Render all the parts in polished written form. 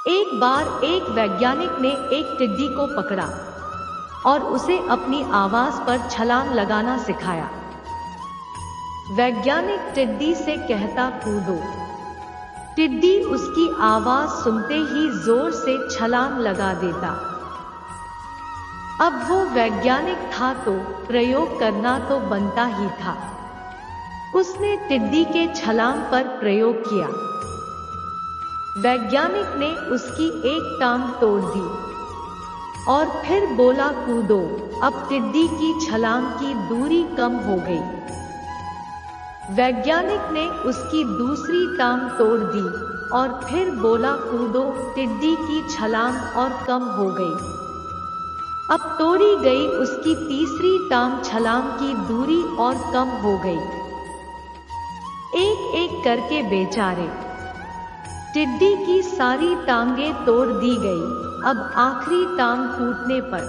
एक बार एक वैज्ञानिक ने एक टिड्डी को पकड़ा और उसे अपनी आवाज पर छलांग लगाना सिखाया। वैज्ञानिक टिड्डी से कहता कूदो। टिड्डी उसकी आवाज सुनते ही जोर से छलांग लगा देता। अब वो वैज्ञानिक था तो प्रयोग करना तो बनता ही था। उसने टिड्डी के छलांग पर प्रयोग किया। वैज्ञानिक ने उसकी एक टांग तोड़ दी और फिर बोला कूदो। अब टिड्डी की छलांग की दूरी कम हो गई। वैज्ञानिक ने उसकी दूसरी टांग तोड़ दी और फिर बोला कूदो। टिड्डी की छलांग और कम हो गई। अब तोड़ी गई उसकी तीसरी टांग छलांग की दूरी और कम हो गई। एक एक करके बेचारे टिड्डी की सारी टांगें तोड़ दी गई। अब आखिरी टांग टूटने पर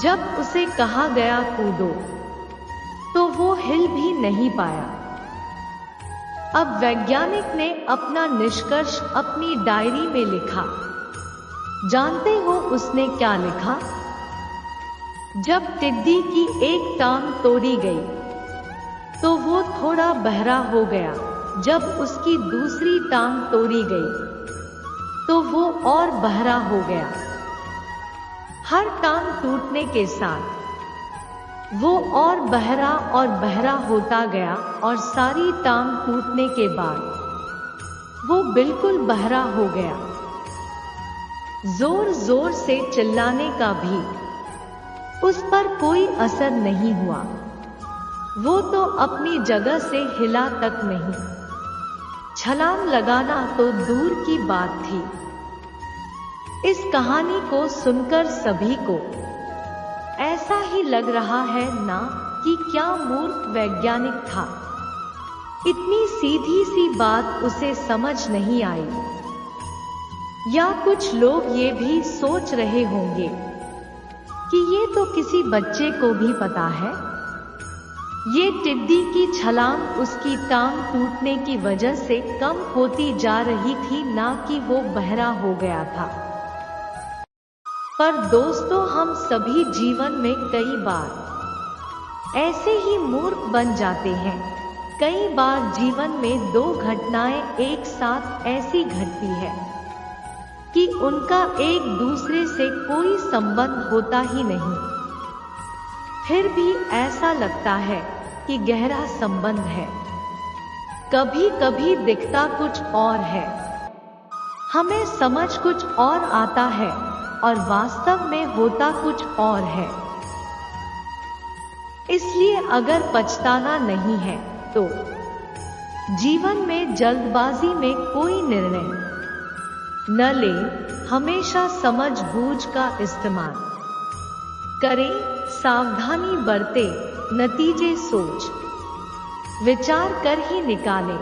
जब उसे कहा गया कूदो तो वो हिल भी नहीं पाया। अब वैज्ञानिक ने अपना निष्कर्ष अपनी डायरी में लिखा। जानते हो उसने क्या लिखा? जब टिड्डी की एक टांग तोड़ी गई तो वो थोड़ा बहरा हो गया। जब उसकी दूसरी टांग तोड़ी गई तो वो और बहरा हो गया। हर टांग टूटने के साथ वो और बहरा होता गया और सारी टांग टूटने के बाद वो बिल्कुल बहरा हो गया। जोर जोर से चिल्लाने का भी उस पर कोई असर नहीं हुआ। वो तो अपनी जगह से हिला तक नहीं। छलांग लगाना तो दूर की बात थी। इस कहानी को सुनकर सभी को ऐसा ही लग रहा है ना कि क्या मूर्ख वैज्ञानिक था। इतनी सीधी सी बात उसे समझ नहीं आई। या कुछ लोग ये भी सोच रहे होंगे कि ये तो किसी बच्चे को भी पता है। ये टिड्डी की छलांग उसकी टांग टूटने की वजह से कम होती जा रही थी, ना कि वो बहरा हो गया था। पर दोस्तों, हम सभी जीवन में कई बार ऐसे ही मूर्ख बन जाते हैं। कई बार जीवन में दो घटनाएं एक साथ ऐसी घटती है कि उनका एक दूसरे से कोई संबंध होता ही नहीं। फिर भी ऐसा लगता है कि गहरा संबंध है। कभी कभी दिखता कुछ और है, हमें समझ कुछ और आता है और वास्तव में होता कुछ और है। इसलिए अगर पछताना नहीं है तो जीवन में जल्दबाजी में कोई निर्णय न लें। हमेशा समझ बूझ का इस्तेमाल करें, सावधानी बरतें, नतीजे सोच विचार कर ही निकालें।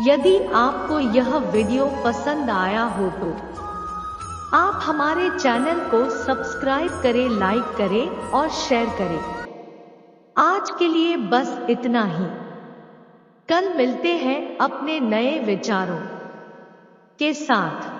यदि आपको यह वीडियो पसंद आया हो तो आप हमारे चैनल को सब्सक्राइब करें, लाइक करें और शेयर करें। आज के लिए बस इतना ही। कल मिलते हैं अपने नए विचारों के साथ।